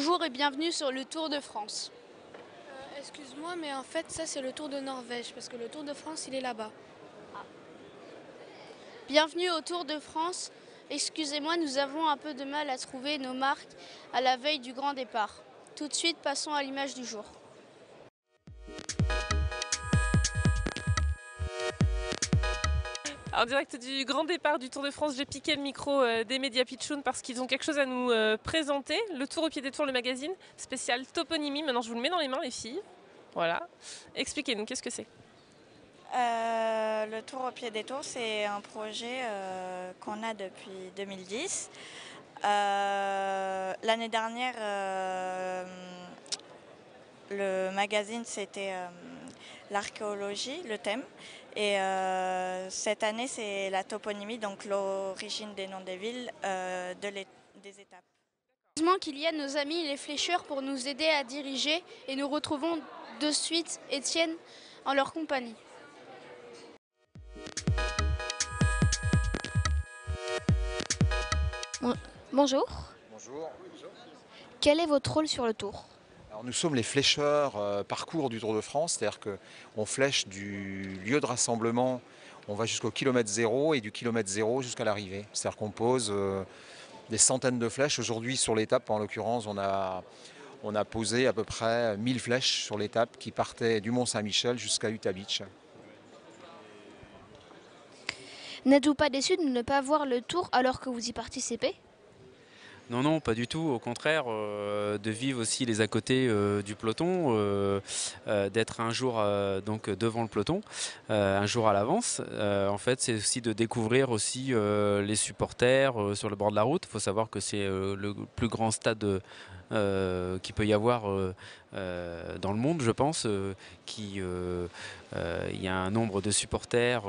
Bonjour et bienvenue sur le Tour de France. Excuse-moi, mais en fait, ça, c'est le Tour de Norvège, parce que le Tour de France, il est là-bas. Bienvenue au Tour de France. Excusez-moi, nous avons un peu de mal à trouver nos marques à la veille du grand départ. Tout de suite, passons à l'image du jour. En direct du grand départ du Tour de France, j'ai piqué le micro des médias Pitchoun parce qu'ils ont quelque chose à nous présenter. Le Tour au pied des tours, le magazine spécial toponymie. Maintenant, je vous le mets dans les mains, les filles. Voilà. Expliquez-nous, qu'est-ce que c'est? Le Tour au pied des tours, c'est un projet qu'on a depuis 2010. L'année dernière, le magazine, c'était l'archéologie, le thème. Et cette année, c'est la toponymie, donc l'origine des noms des villes, des étapes. Heureusement qu'il y a nos amis les flécheurs pour nous aider à diriger et nous retrouvons de suite Étienne en leur compagnie. Bonjour. Bonjour. Quel est votre rôle sur le Tour? Alors nous sommes les flécheurs parcours du Tour de France, c'est-à-dire qu'on flèche du lieu de rassemblement, on va jusqu'au kilomètre zéro et du kilomètre zéro jusqu'à l'arrivée. C'est-à-dire qu'on pose des centaines de flèches. Aujourd'hui sur l'étape, en l'occurrence, on a posé à peu près 1000 flèches sur l'étape qui partaient du Mont-Saint-Michel jusqu'à Utah Beach. N'êtes-vous pas déçu de ne pas voir le Tour alors que vous y participez? Non, non, pas du tout. Au contraire, de vivre aussi les à côté du peloton, d'être un jour donc devant le peloton, un jour à l'avance. En fait, c'est aussi de découvrir aussi les supporters sur le bord de la route. Il faut savoir que c'est le plus grand stade qu'il peut y avoir dans le monde, je pense. Il y a un nombre de supporters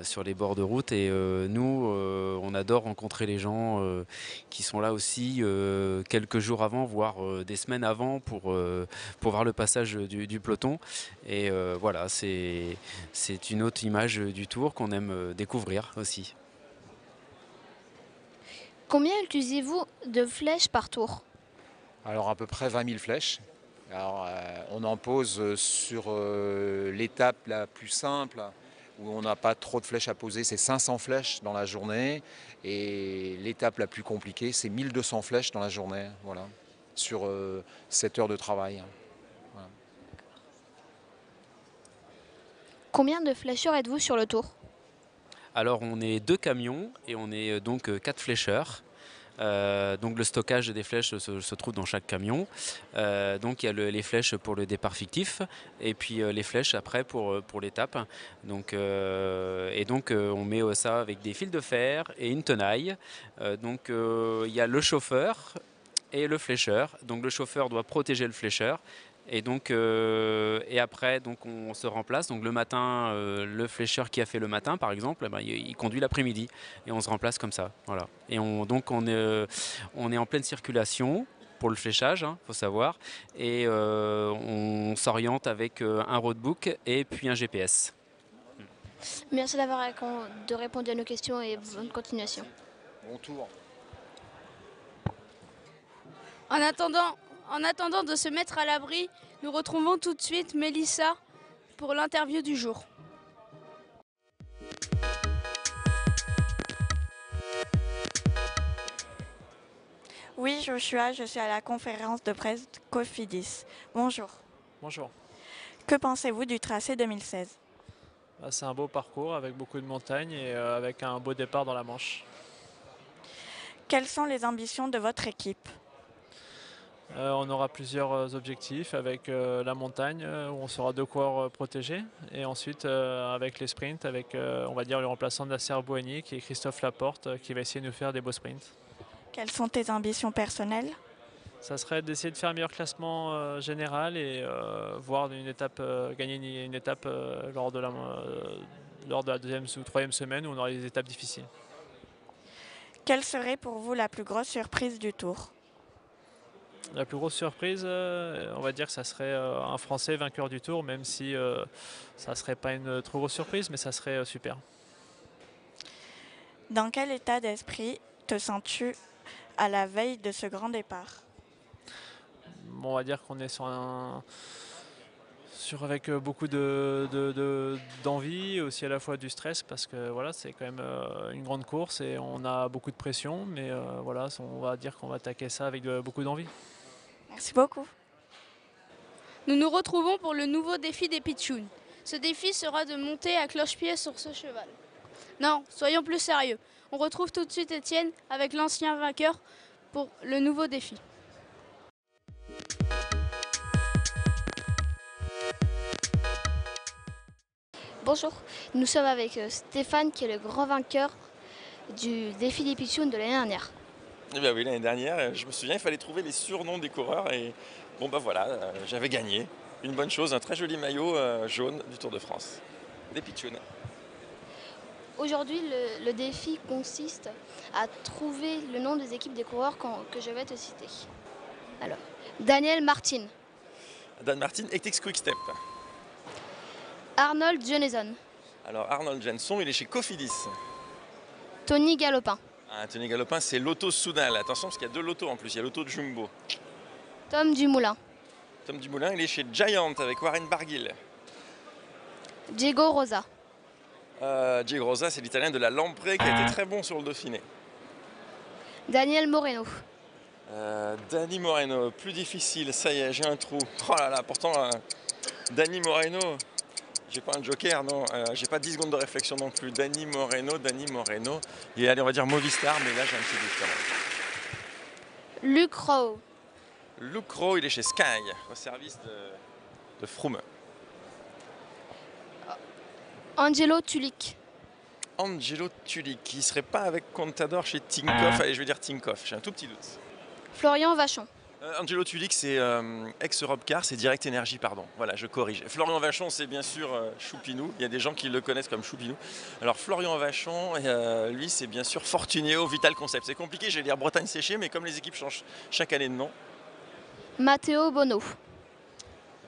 sur les bords de route et nous, on adore rencontrer les gens qui sont là aussi quelques jours avant, voire des semaines avant pour voir le passage du peloton. Et voilà, c'est une autre image du Tour qu'on aime découvrir aussi. Combien utilisez-vous de flèches par tour? Alors à peu près 20 000 flèches. Alors, on en pose sur l'étape la plus simple, où on n'a pas trop de flèches à poser, c'est 500 flèches dans la journée. Et l'étape la plus compliquée, c'est 1200 flèches dans la journée, voilà, sur 7 heures de travail. Voilà. Combien de flécheurs êtes-vous sur le Tour? Alors on est 2 camions et on est donc 4 flécheurs. Donc le stockage des flèches se trouve dans chaque camion. Donc il y a les flèches pour le départ fictif et puis les flèches après pour l'étape. Donc, on met ça avec des fils de fer et une tenaille. Il y a le chauffeur et le flécheur. Donc le chauffeur doit protéger le flécheur. Et après, donc on se remplace. Donc le matin, le flécheur qui a fait le matin, par exemple, il conduit l'après-midi et on se remplace comme ça. Voilà. Et on est en pleine circulation pour le fléchage, faut savoir, et on s'oriente avec un roadbook et puis un GPS. Merci d'avoir répondu à nos questions et bonne continuation. Bon tour. En attendant de se mettre à l'abri, nous retrouvons tout de suite Mélissa pour l'interview du jour. Oui, Joshua, je suis à la conférence de presse Cofidis. Bonjour. Bonjour. Que pensez-vous du tracé 2016? C'est un beau parcours avec beaucoup de montagnes et avec un beau départ dans la Manche. Quelles sont les ambitions de votre équipe? On aura plusieurs objectifs avec la montagne où on sera 2 coureurs protégés et ensuite avec les sprints avec on va dire le remplaçant de Nasser Bouhanni qui est Christophe Laporte qui va essayer de nous faire des beaux sprints. Quelles sont tes ambitions personnelles? Ça serait d'essayer de faire un meilleur classement général et voir gagner une étape lors de la deuxième ou troisième semaine où on aura des étapes difficiles. Quelle serait pour vous la plus grosse surprise du Tour? La plus grosse surprise, on va dire que ça serait un Français vainqueur du Tour, même si ça ne serait pas une trop grosse surprise, mais ça serait super. Dans quel état d'esprit te sens-tu à la veille de ce grand départ? bon, on va dire qu'on est avec beaucoup d'envie, aussi à la fois du stress, parce que voilà, c'est quand même une grande course et on a beaucoup de pression, mais voilà, on va dire qu'on va attaquer ça avec beaucoup d'envie. Merci beaucoup. Nous nous retrouvons pour le nouveau défi des pitchouns. Ce défi sera de monter à cloche-pied sur ce cheval. Non, soyons plus sérieux. On retrouve tout de suite Étienne avec l'ancien vainqueur pour le nouveau défi. Bonjour, nous sommes avec Stéphane qui est le grand vainqueur du défi des pitchouns de l'année dernière. Eh bien oui, l'année dernière, je me souviens, il fallait trouver les surnoms des coureurs et bon bah voilà, j'avais gagné. Une bonne chose, un très joli maillot jaune du Tour de France, des pitchouns. Aujourd'hui, le défi consiste à trouver le nom des équipes des coureurs que je vais te citer. Alors, Daniel Martin, Dan Martin, Ethics Quick Step. Arnold Jeneson, Alors Arnold Jenson, il est chez Cofidis. Tony Galopin, Tony Galopin, c'est l'auto Soudal. Attention parce qu'il y a deux lotos en plus, il y a l'auto Jumbo. Tom Dumoulin, Tom Dumoulin, il est chez Giant avec Warren Barguil. Diego Rosa, Diego Rosa, c'est l'italien de la Lamprey qui a été très bon sur le Dauphiné. Daniel Moreno, Dani Moreno, plus difficile, ça y est, j'ai un trou. Oh là là, pourtant, Dani Moreno, j'ai pas un joker, non, j'ai pas 10 secondes de réflexion non plus. Dani Moreno, et allez, on va dire Movistar, mais là j'ai un petit doute quand même. Luc Rowe, Luke Rowe, il est chez Sky, au service de Froome. Angelo Tulik, Angelo Tulik, qui serait pas avec Contador chez Tinkoff, allez, je vais dire Tinkoff, j'ai un tout petit doute. Florian Vachon, Angelo Tulik, c'est ex-Europcar, c'est Direct Energy, pardon. Voilà, je corrige. Florian Vachon, c'est bien sûr Choupinou. Il y a des gens qui le connaissent comme Choupinou. Alors Florian Vachon, lui, c'est bien sûr Fortuneo Vital Concept. C'est compliqué, j'allais dire Bretagne séchée, mais comme les équipes changent chaque année de nom. Matteo Bono,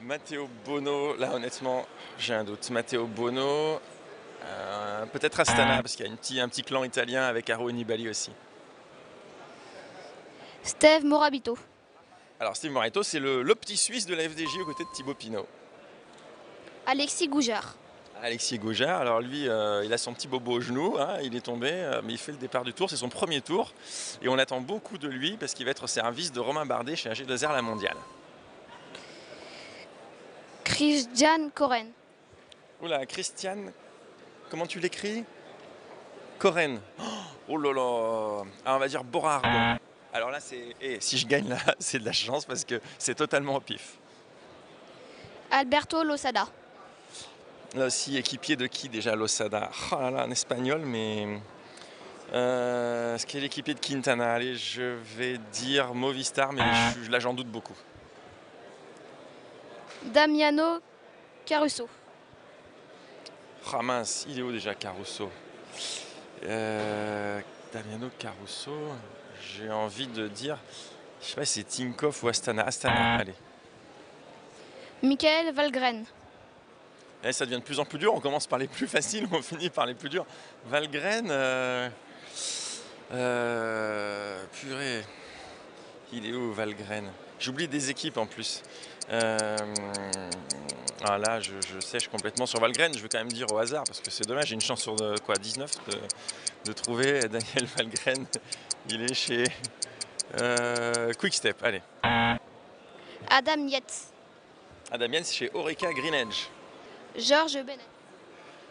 Matteo Bono, là honnêtement, j'ai un doute. Matteo Bono, peut-être Astana, parce qu'il y a un petit clan italien avec Aro Nibali aussi. Steve Morabito, Alors Steve Morabito, c'est le petit Suisse de la FDJ aux côtés de Thibaut Pinot. Alexis Goujard, Alexis Goujard, alors lui, il a son petit bobo au genou, hein, il est tombé, mais il fait le départ du tour, c'est son premier tour. Et on attend beaucoup de lui parce qu'il va être au service de Romain Bardet chez AG2R La Mondiale. Christian Koren, Oula, Christian, comment tu l'écris? Koren. Oh là là, ah, on va dire Borardo. Alors là, si je gagne là, c'est de la chance parce que c'est totalement au pif. Alberto Losada, Là aussi, équipier de qui déjà, Losada? Oh là là, un espagnol, mais... Est-ce qu'il est l'équipier de Quintana? Allez, je vais dire Movistar, mais là j'en doute beaucoup. Damiano Caruso, Ah mince, il est où déjà Caruso? Damiano Caruso, j'ai envie de dire, je sais pas si c'est Tinkoff ou Astana. Astana, allez. Michael Valgren, Et ça devient de plus en plus dur, on commence par les plus faciles, on finit par les plus durs. Valgren, purée, il est où Valgren? J'oublie des équipes en plus. Ah là, je sèche complètement sur Valgren, je veux quand même dire au hasard, parce que c'est dommage, j'ai une chance sur 19 de trouver Daniel Valgren. Il est chez Quick Step, allez. Adam Yates, Adam Yates chez Orica Green Edge. George Bennett,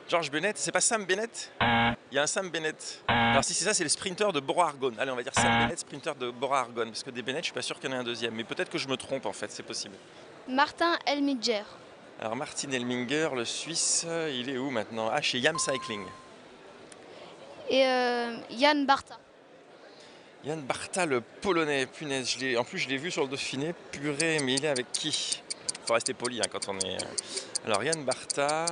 George Bennett, c'est pas Sam Bennett? Il y a un Sam Bennett. Alors si c'est ça, c'est le sprinter de Bora Argonne. Allez, on va dire Sam Bennett, sprinter de Bora Argonne, parce que des Bennett, je suis pas sûr qu'il y en ait un deuxième, mais peut-être que je me trompe en fait, c'est possible. Martin Elmiger, Alors Martin Elminger, le Suisse, il est où maintenant? Ah, chez Yam Cycling. et Yann Barta. Yann Barta, le Polonais, punaise, en plus je l'ai vu sur le Dauphiné, purée, mais il est avec qui? Il faut rester poli hein, quand on est... Alors Yann Barta...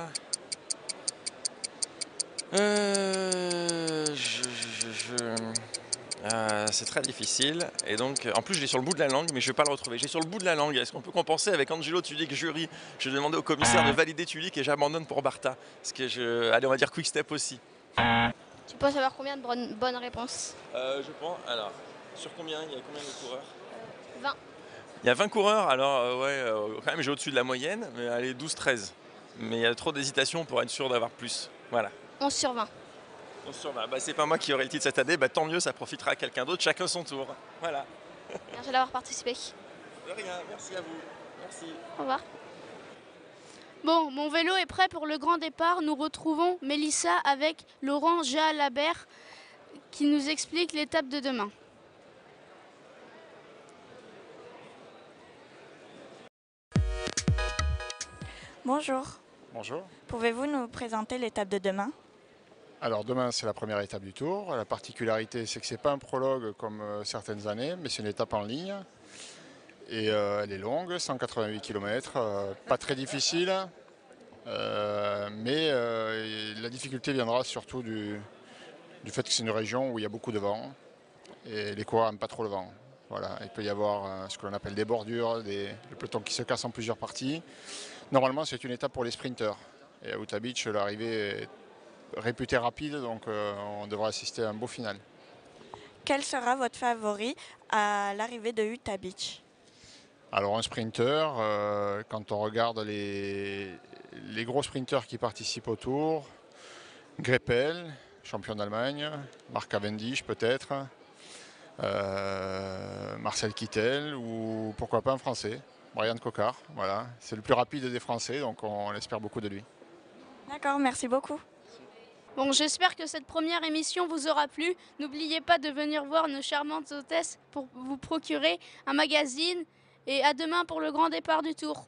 c'est très difficile et donc en plus je l'ai sur le bout de la langue mais je ne vais pas le retrouver. J'ai sur le bout de la langue. Est-ce qu'on peut compenser avec Angelo Tulik jury? Je vais demander au commissaire de valider Tulik et j'abandonne pour Barta. Parce que allez, on va dire Quick Step aussi. Tu penses avoir combien de bonnes réponses? Je pense. Alors, sur combien? Il y a combien de coureurs? 20. Il y a 20 coureurs, alors quand même j'ai au-dessus de la moyenne, mais allez 12-13. Mais il y a trop d'hésitation pour être sûr d'avoir plus. Voilà. 11 sur 20. 11 sur 20. Bah, c'est pas moi qui aurai le titre cette année, bah, tant mieux, ça profitera à quelqu'un d'autre, chacun son tour. Voilà. Merci d'avoir participé. De rien, merci à vous. Merci. Au revoir. Bon, mon vélo est prêt pour le grand départ. Nous retrouvons Mélissa avec Laurent Jalabert qui nous explique l'étape de demain. Bonjour. Bonjour. Pouvez-vous nous présenter l'étape de demain? Alors demain c'est la première étape du Tour. La particularité c'est que ce n'est pas un prologue comme certaines années, mais c'est une étape en ligne. Et elle est longue, 188 km, pas très difficile. Mais la difficulté viendra surtout du fait que c'est une région où il y a beaucoup de vent. Et les coureurs n'aiment pas trop le vent. Voilà. Il peut y avoir ce que l'on appelle des bordures, le peloton qui se casse en plusieurs parties. Normalement c'est une étape pour les sprinteurs. Et à Utah Beach l'arrivée est réputé rapide, donc on devra assister à un beau final. Quel sera votre favori à l'arrivée de Utah Beach? Alors un sprinter, quand on regarde les gros sprinters qui participent au Tour, Greppel, champion d'Allemagne, Marc Cavendish peut-être, Marcel Kittel ou pourquoi pas un Français, Brian Cocard. Voilà, c'est le plus rapide des Français, donc on espère beaucoup de lui. D'accord, merci beaucoup. Bon, j'espère que cette première émission vous aura plu. N'oubliez pas de venir voir nos charmantes hôtesses pour vous procurer un magazine. Et à demain pour le grand départ du Tour.